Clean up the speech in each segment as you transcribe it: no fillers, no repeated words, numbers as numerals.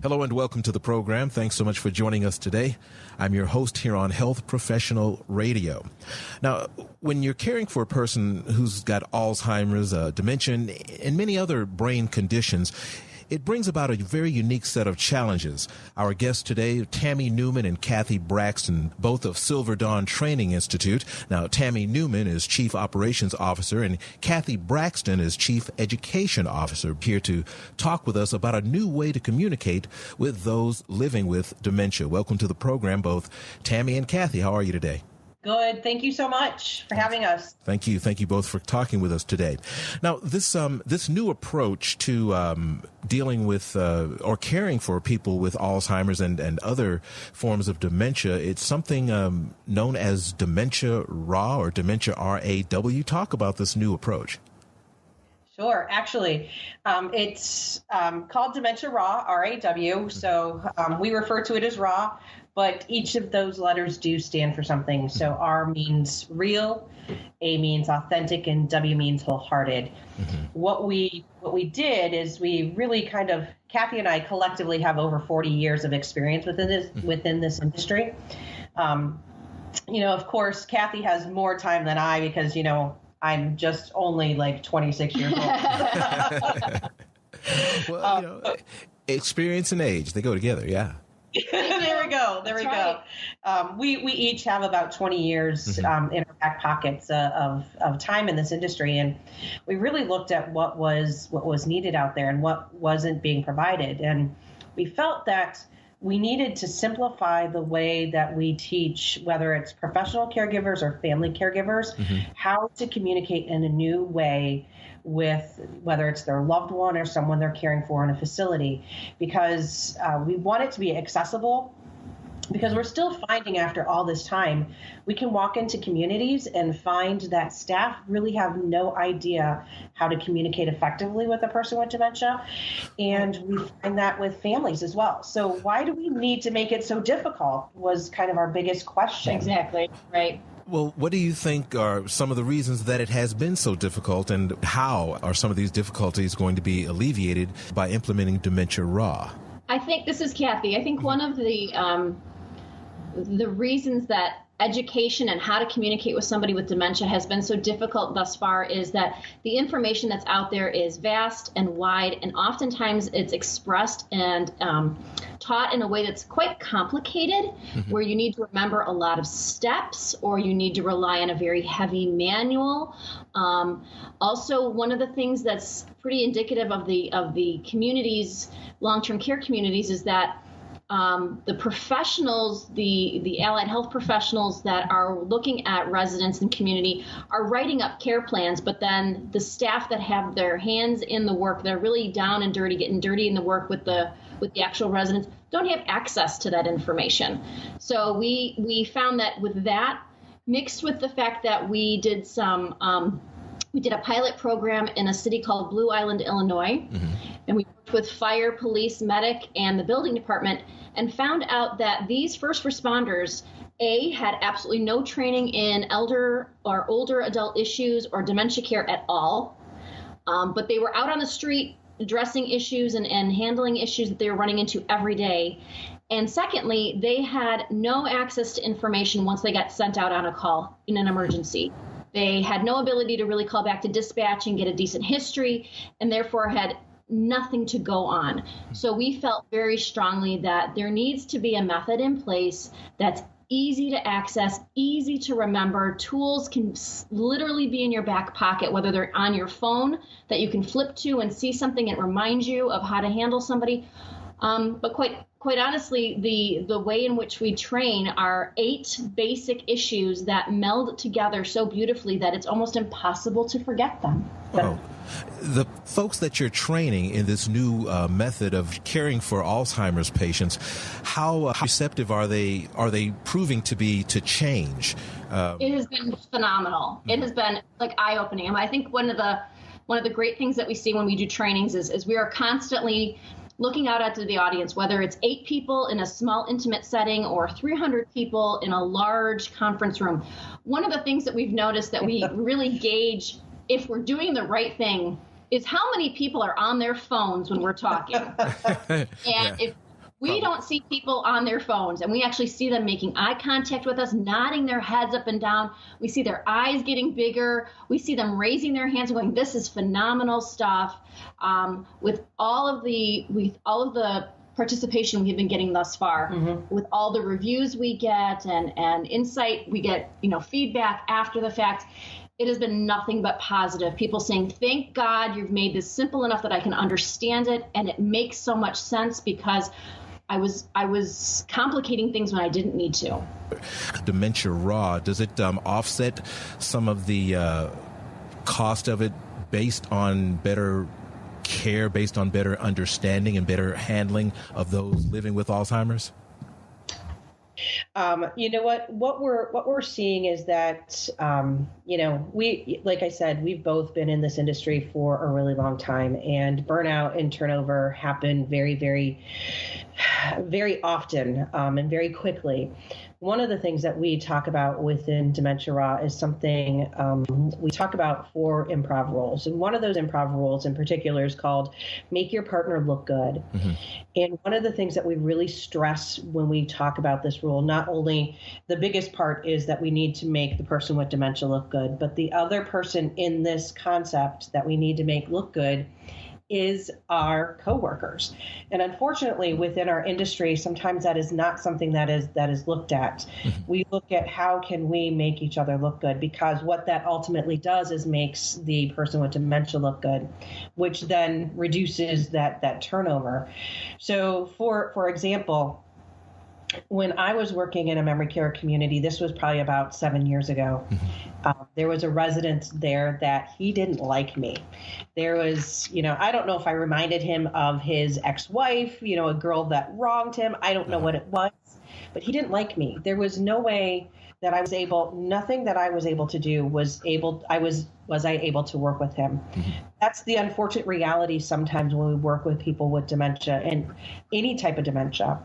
Hello and welcome to the program. Thanks so much for joining us today. I'm your host here on Health Professional Radio. Now, when you're caring for a person who's got Alzheimer's, dementia, and many other brain conditions, it brings about a very unique set of challenges. Our guests today, Tami Neumann and Cathy Braxton, both of Silver Dawn Training Institute. Now, Tami Neumann is Chief Operations Officer and Cathy Braxton is Chief Education Officer, here to talk with us about a new way to communicate with those living with dementia. Welcome to the program, both Tami and Cathy. How are you today? Good. Thank you so much for having us. Thank you. Thank you both for talking with us today. Now, this new approach to dealing with or caring for people with Alzheimer's and other forms of dementia, it's something known as Dementia RAW or Dementia R.A.W. Talk about this new approach. Sure. Actually, it's called Dementia RAW, R.A.W. So we refer to it as RAW, but each of those letters do stand for something. So R means real, A means authentic, and W means wholehearted. Mm-hmm. What we did is we really kind of, Cathy and I collectively have over 40 years of experience within this industry. Of course, Cathy has more time than I because, I'm just only like 26 years old. Well, experience and age, they go together, yeah. There we go. We each have about 20 years in our back pockets of time in this industry, and we really looked at what was needed out there and what wasn't being provided, and we felt that we needed to simplify the way that we teach, whether it's professional caregivers or family caregivers, how to communicate in a new way with whether it's their loved one or someone they're caring for in a facility, because we want it to be accessible, because we're still finding after all this time, we can walk into communities and find that staff really have no idea how to communicate effectively with a person with dementia. And we find that with families as well. So why do we need to make it so difficult was kind of our biggest question. Exactly. Right. Well, what do you think are some of the reasons that it has been so difficult, and how are some of these difficulties going to be alleviated by implementing Dementia RAW? I think, this is Cathy, I think one of the reasons that education and how to communicate with somebody with dementia has been so difficult thus far is that the information that's out there is vast and wide, and oftentimes it's expressed and taught in a way that's quite complicated, where you need to remember a lot of steps or you need to rely on a very heavy manual. Also, one of the things that's pretty indicative of the communities, long-term care communities, is that the professionals, the allied health professionals that are looking at residents and community are writing up care plans, but then the staff that have their hands in the work, they're really down and dirty, getting dirty in the work with the actual residents, don't have access to that information. So we found that with that, mixed with the fact that we did a pilot program in a city called Blue Island, Illinois, and we worked with fire, police, medic, and the building department, and found out that these first responders, had absolutely no training in elder or older adult issues or dementia care at all, but they were out on the street addressing issues and handling issues that they were running into every day. And secondly, they had no access to information once they got sent out on a call in an emergency. They had no ability to really call back to dispatch and get a decent history, and therefore had nothing to go on. So we felt very strongly that there needs to be a method in place that's easy to access, easy to remember. Tools can literally be in your back pocket, whether they're on your phone that you can flip to and see something that reminds you of how to handle somebody. But quite honestly, the way in which we train are 8 basic issues that meld together so beautifully that it's almost impossible to forget them. Oh. The folks that you're training in this new method of caring for Alzheimer's patients, how receptive are they proving to be to change? It has been phenomenal. It has been eye-opening. I think one of the great things that we see when we do trainings is we are constantly looking out at the audience, whether it's 8 people in a small intimate setting or 300 people in a large conference room. One of the things that we've noticed that we really gauge if we're doing the right thing is how many people are on their phones when we're talking. And We don't see people on their phones, and we actually see them making eye contact with us, nodding their heads up and down. We see their eyes getting bigger. We see them raising their hands and going, "This is phenomenal stuff." With all of the participation we have been getting thus far, with all the reviews we get and insight, we get, feedback after the fact. It has been nothing but positive. People saying, "Thank God you've made this simple enough that I can understand it, and it makes so much sense because I was complicating things when I didn't need to." Dementia RAW, does it offset some of the cost of it based on better care, based on better understanding and better handling of those living with Alzheimer's? You know what we're seeing is that, we, like I said, we've both been in this industry for a really long time, and burnout and turnover happen very, very, very often, and very quickly. One of the things that we talk about within Dementia RAW is something we talk about 4 improv roles. And one of those improv roles in particular is called Make Your Partner Look Good. And one of the things that we really stress when we talk about this rule, not only the biggest part is that we need to make the person with dementia look good, but the other person in this concept that we need to make look good is our coworkers. And unfortunately, within our industry, sometimes that is not something that is looked at. We look at how can we make each other look good, because what that ultimately does is makes the person with dementia look good, which then reduces that turnover. So for example, when I was working in a memory care community, this was probably about 7 years ago, there was a resident there that he didn't like me. There was, I don't know if I reminded him of his ex-wife, a girl that wronged him. I don't know what it was, but he didn't like me. There was no way that nothing that I was able to do was I able to work with him. That's the unfortunate reality sometimes when we work with people with dementia and any type of dementia.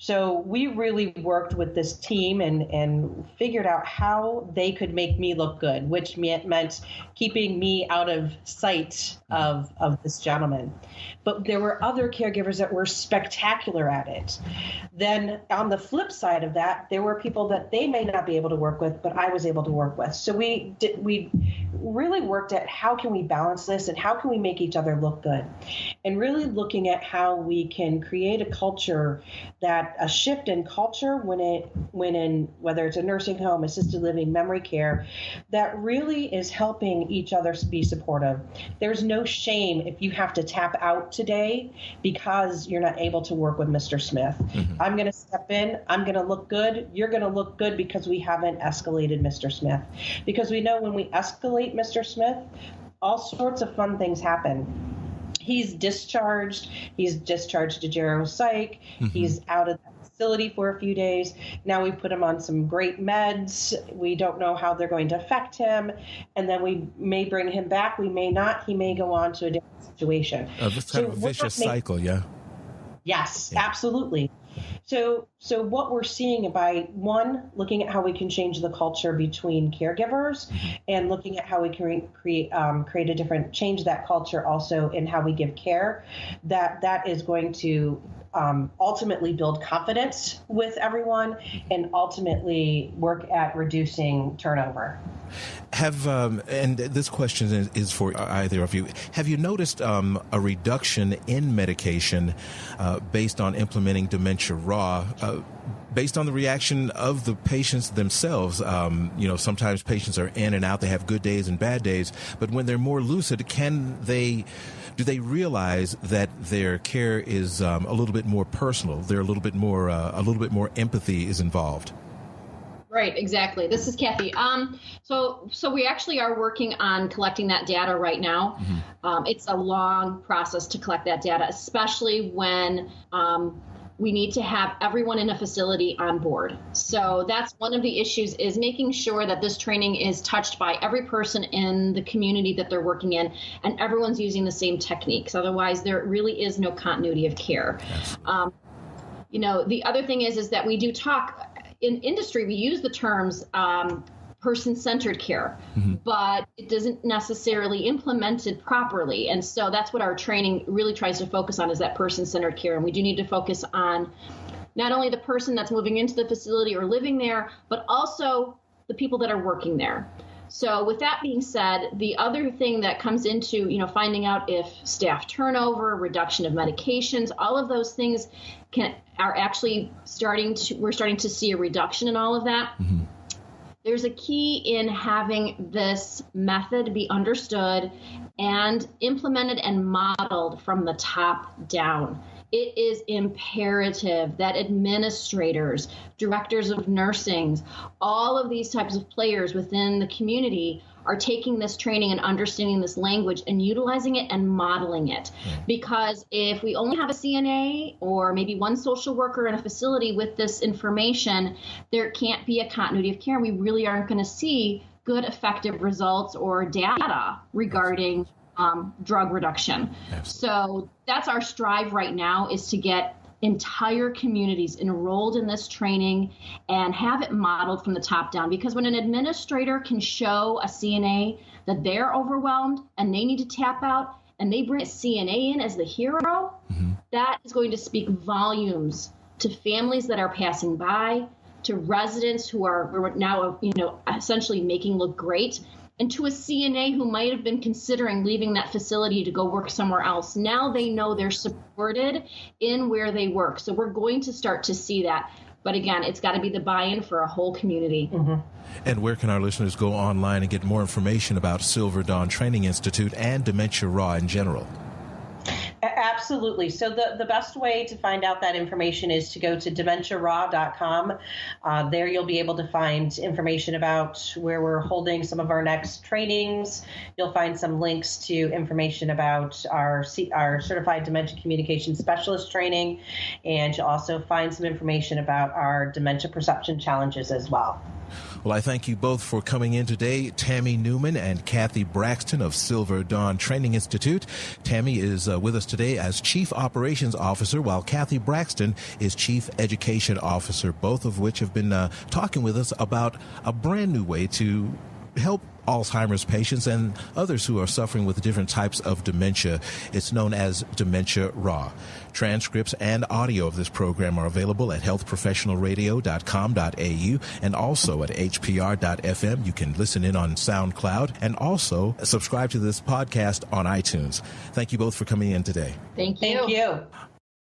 So we really worked with this team and figured out how they could make me look good, which meant keeping me out of sight of this gentleman. But there were other caregivers that were spectacular at it. Then on the flip side of that, there were people that they may not be able to work with, but I was able to work with. So we really worked at how can we balance this and how can we make each other look good, and really looking at how we can create a culture a shift in culture whether it's a nursing home, assisted living, memory care, that really is helping each other be supportive. There's no shame if you have to tap out today because you're not able to work with Mr. Smith. I'm going to step in. I'm going to look good. You're going to look good because we haven't escalated Mr. Smith. Because we know when we escalate Mr. Smith, all sorts of fun things happen. He's discharged to Gero Psych. He's out of the facility for a few days. Now we put him on some great meds. We don't know how they're going to affect him. And then we may bring him back. We may not. He may go on to a different situation. This kind of a vicious cycle, yeah. Yes, yeah. Absolutely. So what we're seeing by looking at how we can change the culture between caregivers and looking at how we can change that culture also in how we give care, that is going to ultimately build confidence with everyone and ultimately work at reducing turnover. And this question is for either of you. Have you noticed a reduction in medication based on implementing Dementia RAW, based on the reaction of the patients themselves? Sometimes patients are in and out. They have good days and bad days. But when they're more lucid, do they realize that their care is a little bit more personal? They're a little bit more empathy is involved. Right, exactly. This is Cathy. So we actually are working on collecting that data right now. It's a long process to collect that data, especially when we need to have everyone in a facility on board. So that's one of the issues, is making sure that this training is touched by every person in the community that they're working in, and everyone's using the same techniques. Otherwise, there really is no continuity of care. The other thing is that we do talk in industry, we use the terms person-centered care, but it doesn't necessarily implement it properly. And so that's what our training really tries to focus on, is that person-centered care. And we do need to focus on not only the person that's moving into the facility or living there, but also the people that are working there. So with that being said, the other thing that comes into, finding out if staff turnover, reduction of medications, all of those things are actually we're starting to see a reduction in all of that. There's a key in having this method be understood and implemented and modeled from the top down. It is imperative that administrators, directors of nursing, all of these types of players within the community are taking this training and understanding this language and utilizing it and modeling it. Because if we only have a CNA or maybe one social worker in a facility with this information, there can't be a continuity of care. We really aren't going to see good, effective results or data regarding drug reduction. So that's our strive right now, is to get entire communities enrolled in this training and have it modeled from the top down. Because when an administrator can show a CNA that they're overwhelmed and they need to tap out, and they bring a CNA in as the hero, that is going to speak volumes to families that are passing by, to residents who are now, essentially making look great, and to a CNA who might have been considering leaving that facility to go work somewhere else. Now they know they're supported in where they work. So we're going to start to see that. But again, it's got to be the buy-in for a whole community. And where can our listeners go online and get more information about Silver Dawn Training Institute and Dementia RAW in general? Absolutely. So the best way to find out that information is to go to dementiaraw.com. There you'll be able to find information about where we're holding some of our next trainings. You'll find some links to information about our Certified Dementia Communication Specialist training, and you'll also find some information about our dementia perception challenges as well. Well, I thank you both for coming in today, Tami Neumann and Cathy Braxton of Silver Dawn Training Institute. Tami is with us today as Chief Operations Officer, while Cathy Braxton is Chief Education Officer, both of which have been talking with us about a brand new way to help Alzheimer's patients and others who are suffering with different types of dementia. It's known as Dementia RAW. Transcripts and audio of this program are available at healthprofessionalradio.com.au and also at hpr.fm. You can listen in on SoundCloud and also subscribe to this podcast on iTunes. Thank you both for coming in today. Thank you. Thank you.